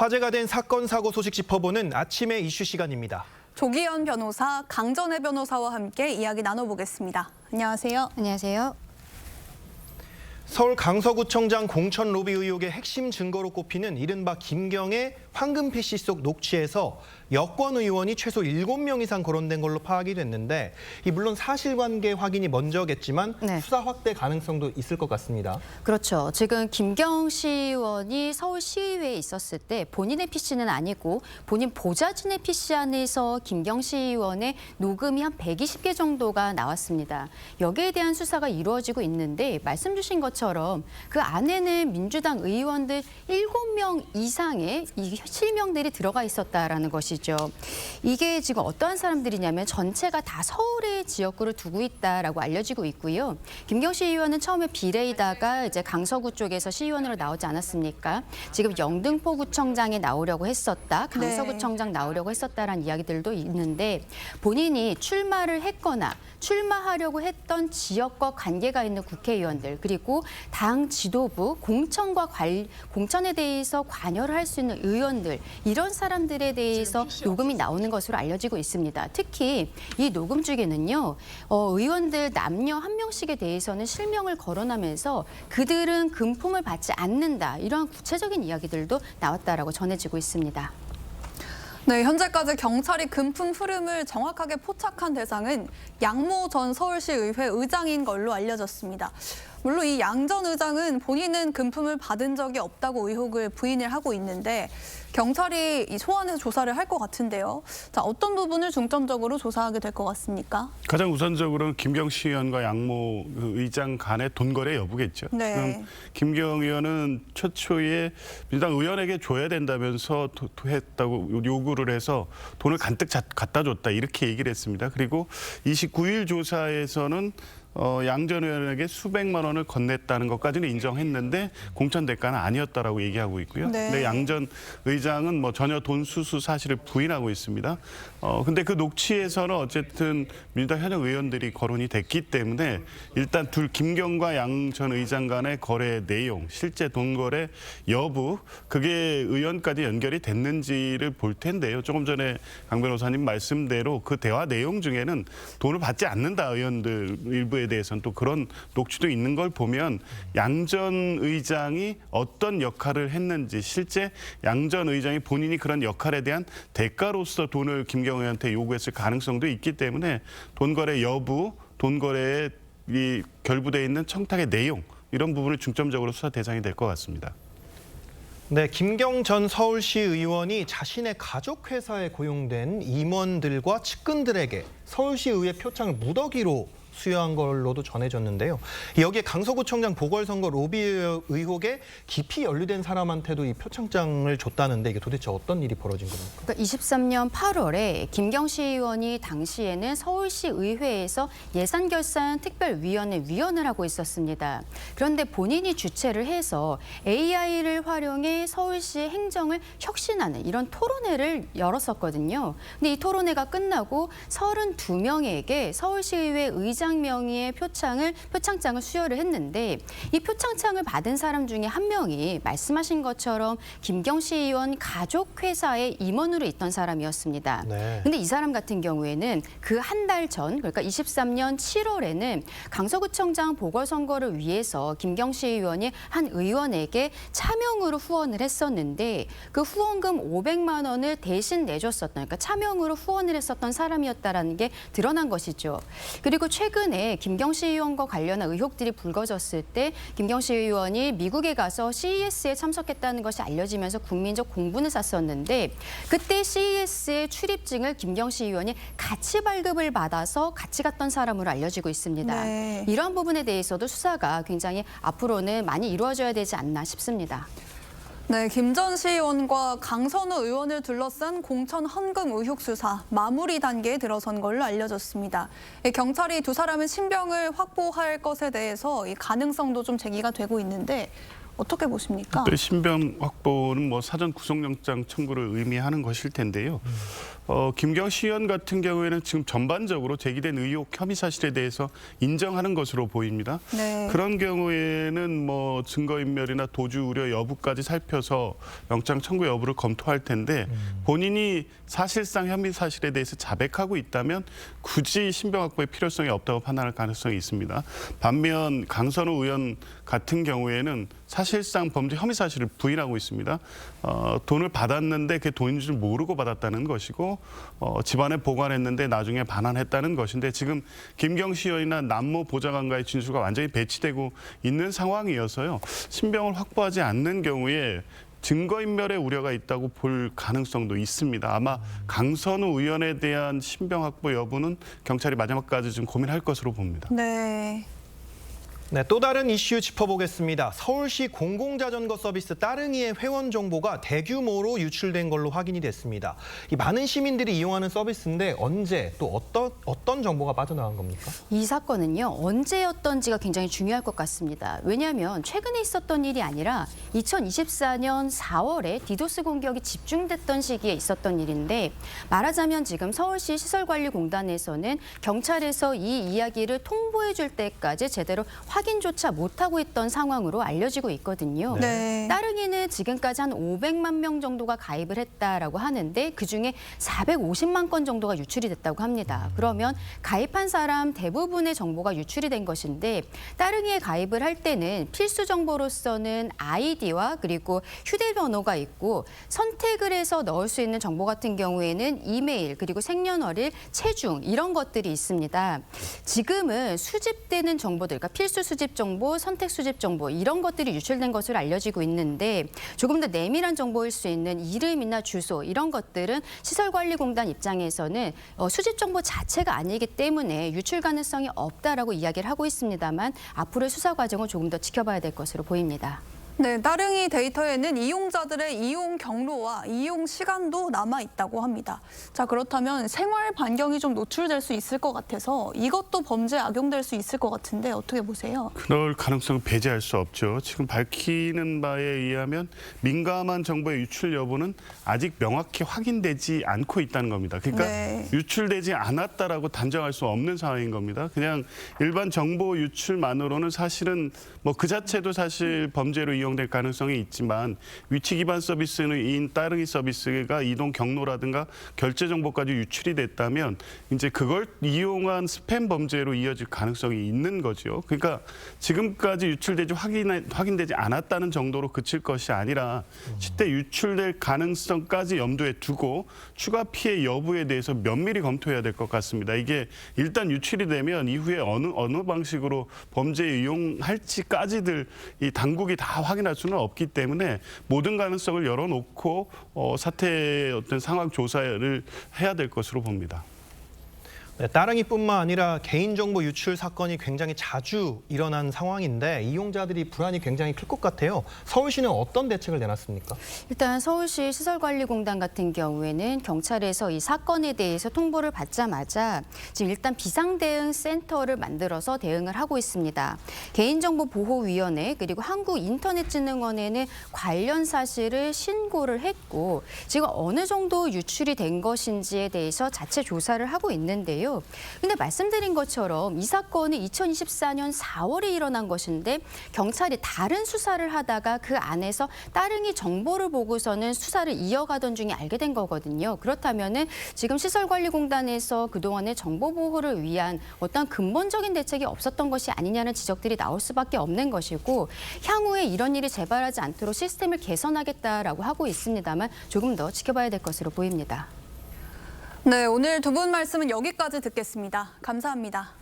화제가 된 사건, 사고 소식 짚어보는 아침의 이슈 시간입니다. 조기현 변호사, 강전혜 변호사와 함께 이야기 나눠보겠습니다. 안녕하세요. 안녕하세요. 서울 강서구청장 공천 로비 의혹의 핵심 증거로 꼽히는 이른바 김경의 황금 PC 속 녹취에서 여권 의원이 최소 7명 이상 거론된 걸로 파악이 됐는데 물론 사실관계 확인이 먼저겠지만 수사 확대 가능성도 있을 것 같습니다. 그렇죠. 지금 김경 시의원이 서울시의회에 있었을 때 본인의 PC는 아니고 본인 보좌진의 PC 안에서 김경 시의원의 녹음이 한 120개 정도가 나왔습니다. 여기에 대한 수사가 이루어지고 있는데 말씀 주신 것처럼 그 안에는 민주당 의원들 7명 이상의 이 실명들이 들어가 있었다라는 것이죠. 이게 지금 어떠한 사람들이냐면 전체가 다 서울의 지역구를 두고 있다라고 알려지고 있고요. 김경 시의원은 처음에 비례이다가 이제 강서구 쪽에서 시의원으로 나오지 않았습니까? 지금 영등포구청장에 나오려고 했었다, 강서구청장 나오려고 했었다라는 이야기들도 있는데 본인이 출마를 했거나 출마하려고 했던 지역과 관계가 있는 국회의원들 그리고 당 지도부, 공천에 대해서 관여를 할 수 있는 의원들 이런 사람들에 대해서 녹음이 나오는 것으로 알려지고 있습니다. 특히 이 녹음 중에는요. 의원들 남녀 한 명씩에 대해서는 실명을 거론하면서 그들은 금품을 받지 않는다. 이러한 구체적인 이야기들도 나왔다라고 전해지고 있습니다. 네, 현재까지 경찰이 금품 흐름을 정확하게 포착한 대상은 양모 전 서울시의회 의장인 걸로 알려졌습니다. 물론 이 양 전 의장은 본인은 금품을 받은 적이 없다고 의혹을 부인을 하고 있는데 경찰이 이 소환해서 조사를 할 것 같은데요. 자, 어떤 부분을 중점적으로 조사하게 될 것 같습니까? 가장 우선적으로는 김경 시의원과 양모 의장 간의 돈거래 여부겠죠. 네. 김경 의원은 최초에 민주당 의원에게 줘야 된다면서 했다고 요구를 해서 돈을 간뜩 갖다 줬다 이렇게 얘기를 했습니다. 그리고 29일 조사에서는 양 전 의원에게 수백만 원을 건넸다는 것까지는 인정했는데 공천 대가는 아니었다라고 얘기하고 있고요. 네. 근데 양 전 의장은 전혀 돈 수수 사실을 부인하고 있습니다. 근데 그 녹취에서는 어쨌든 민주당 현역 의원들이 거론이 됐기 때문에 일단 김경과 양 전 의장 간의 거래 내용, 실제 돈 거래 여부, 그게 의원까지 연결이 됐는지를 볼 텐데요. 조금 전에 강 변호사님 말씀대로 그 대화 내용 중에는 돈을 받지 않는다 의원들 일부에 대해서는 또 그런 녹취도 있는 걸 보면 양 전 의장이 어떤 역할을 했는지 실제 양 전 의장이 본인이 그런 역할에 대한 대가로서 돈을 김경 의원한테 요구했을 가능성도 있기 때문에 돈 거래 여부, 돈 거래에 결부되어 있는 청탁의 내용 이런 부분을 중점적으로 수사 대상이 될 것 같습니다. 네, 김경 전 서울시 의원이 자신의 가족 회사에 고용된 임원들과 측근들에게 서울시의회 표창을 무더기로 수여한 걸로도 전해졌는데요. 여기에 강서구청장 보궐선거 로비 의혹에 깊이 연루된 사람한테도 이 표창장을 줬다는데 이게 도대체 어떤 일이 벌어진 겁니까? 그러니까 23년 8월에 김경 시의원이 당시에는 서울시 의회에서 예산결산 특별위원회 위원을 하고 있었습니다. 그런데 본인이 주최를 해서 AI를 활용해 서울시 행정을 혁신하는 이런 토론회를 열었었거든요. 근데 이 토론회가 끝나고 32명에게 서울시의회 의장 명의의 표창장을 수여를 했는데 이 표창장을 받은 사람 중에 한 명이 말씀하신 것처럼 김경 시의원 가족 회사의 임원으로 있던 사람이었습니다. 근데 이 사람 같은 경우에는 그 한 달 전, 그러니까 23년 7월에는 강서구청장 보궐선거를 위해서 김경 시의원이 한 의원에게 차명으로 후원을 했었는데 그 후원금 500만 원을 대신 내줬었던, 그러니까 차명으로 후원을 했었던 사람이었다라는 게 드러난 것이죠. 그리고 최근에 김경시 의원과 관련한 의혹들이 불거졌을 때 김경시 의원이 미국에 가서 CES에 참석했다는 것이 알려지면서 국민적 공분을 샀었는데 그때 CES의 출입증을 김경시 의원이 같이 발급을 받아서 같이 갔던 사람으로 알려지고 있습니다. 네. 이러한 부분에 대해서도 수사가 굉장히 앞으로는 많이 이루어져야 되지 않나 싶습니다. 네, 김 전 시의원과 강선우 의원을 둘러싼 공천 헌금 의혹 수사 마무리 단계에 들어선 걸로 알려졌습니다. 경찰이 두 사람의 신병을 확보할 것에 대해서 이 가능성도 좀 제기가 되고 있는데 어떻게 보십니까? 신병 확보는 사전 구속영장 청구를 의미하는 것일 텐데요. 김경시 의원 같은 경우에는 지금 전반적으로 제기된 의혹 혐의 사실에 대해서 인정하는 것으로 보입니다. 네. 그런 경우에는 뭐 증거인멸이나 도주 우려 여부까지 살펴서 영장 청구 여부를 검토할 텐데 본인이 사실상 혐의 사실에 대해서 자백하고 있다면 굳이 신병 확보의 필요성이 없다고 판단할 가능성이 있습니다. 반면 강선우 의원 같은 경우에는 사실상 범죄 혐의 사실을 부인하고 있습니다. 돈을 받았는데 그게 돈인 줄 모르고 받았다는 것이고 집안에 보관했는데 나중에 반환했다는 것인데 지금 김경시 의원이나 남모 보좌관과의 진술과 완전히 배치되고 있는 상황이어서요. 신병을 확보하지 않는 경우에 증거인멸의 우려가 있다고 볼 가능성도 있습니다. 아마 강선우 의원에 대한 신병 확보 여부는 경찰이 마지막까지 좀 고민할 것으로 봅니다. 네. 네, 또 다른 이슈 짚어보겠습니다. 서울시 공공자전거 서비스 따릉이의 회원 정보가 대규모로 유출된 걸로 확인이 됐습니다. 이 많은 시민들이 이용하는 서비스인데 언제 또 어떤 정보가 빠져나간 겁니까? 이 사건은요, 언제였던지가 굉장히 중요할 것 같습니다. 왜냐하면 최근에 있었던 일이 아니라 2024년 4월에 디도스 공격이 집중됐던 시기에 있었던 일인데 말하자면 지금 서울시 시설관리공단에서는 경찰에서 이 이야기를 통보해 줄 때까지 제대로 확인조차 못하고 있던 상황으로 알려지고 있거든요. 네. 따릉이는 지금까지 한 500만 명 정도가 가입을 했다라고 하는데 그중에 450만 건 정도가 유출이 됐다고 합니다. 그러면 가입한 사람 대부분의 정보가 유출이 된 것인데 따릉이에 가입을 할 때는 필수 정보로서는 아이디와 그리고 휴대번호가 있고 선택을 해서 넣을 수 있는 정보 같은 경우에는 이메일 그리고 생년월일, 체중 이런 것들이 있습니다. 지금은 수집되는 정보들, 그러니까 필수 수집 정보, 선택 수집 정보 이런 것들이 유출된 것으로 알려지고 있는데 조금 더 내밀한 정보일 수 있는 이름이나 주소 이런 것들은 시설관리공단 입장에서는 수집 정보 자체가 아니기 때문에 유출 가능성이 없다라고 이야기를 하고 있습니다만 앞으로의 수사 과정을 조금 더 지켜봐야 될 것으로 보입니다. 네, 따릉이 데이터에는 이용자들의 이용 경로와 이용 시간도 남아 있다고 합니다. 자, 그렇다면 생활 반경이 좀 노출될 수 있을 것 같아서 이것도 범죄에 악용될 수 있을 것 같은데 어떻게 보세요? 그럴 가능성은 배제할 수 없죠. 지금 밝히는 바에 의하면 민감한 정보의 유출 여부는 아직 명확히 확인되지 않고 있다는 겁니다. 그러니까 네. 유출되지 않았다라고 단정할 수 없는 상황인 겁니다. 그냥 일반 정보 유출만으로는 사실은 뭐 그 자체도 사실 범죄로 이용될 가능성이 있지만 위치 기반 서비스인 따릉이 서비스가 이동 경로라든가 결제 정보까지 유출이 됐다면 이제 그걸 이용한 스팸 범죄로 이어질 가능성이 있는 거죠. 그러니까 지금까지 유출되지 확인되지 않았다는 정도로 그칠 것이 아니라 실제 유출될 가능성까지 염두에 두고 추가 피해 여부에 대해서 면밀히 검토해야 될 것 같습니다. 이게 일단 유출이 되면 이후에 어느 방식으로 범죄에 이용할지까지들 이 당국이 다 확인할 수는 없기 때문에 모든 가능성을 열어놓고 사태의 어떤 상황 조사를 해야 될 것으로 봅니다. 네, 따릉이뿐만 아니라 개인정보 유출 사건이 굉장히 자주 일어난 상황인데 이용자들이 불안이 굉장히 클 것 같아요. 서울시는 어떤 대책을 내놨습니까? 일단 서울시 시설관리공단 같은 경우에는 경찰에서 이 사건에 대해서 통보를 받자마자 지금 일단 비상대응센터를 만들어서 대응을 하고 있습니다. 개인정보보호위원회 그리고 한국인터넷진흥원에는 관련 사실을 신고를 했고 지금 어느 정도 유출이 된 것인지에 대해서 자체 조사를 하고 있는데요. 근데 말씀드린 것처럼 이 사건은 2024년 4월에 일어난 것인데 경찰이 다른 수사를 하다가 그 안에서 따릉이 정보를 보고서는 수사를 이어가던 중에 알게 된 거거든요. 그렇다면은 지금 시설관리공단에서 그동안의 정보 보호를 위한 어떤 근본적인 대책이 없었던 것이 아니냐는 지적들이 나올 수밖에 없는 것이고 향후에 이런 일이 재발하지 않도록 시스템을 개선하겠다라고 하고 있습니다만 조금 더 지켜봐야 될 것으로 보입니다. 네, 오늘 두 분 말씀은 여기까지 듣겠습니다. 감사합니다.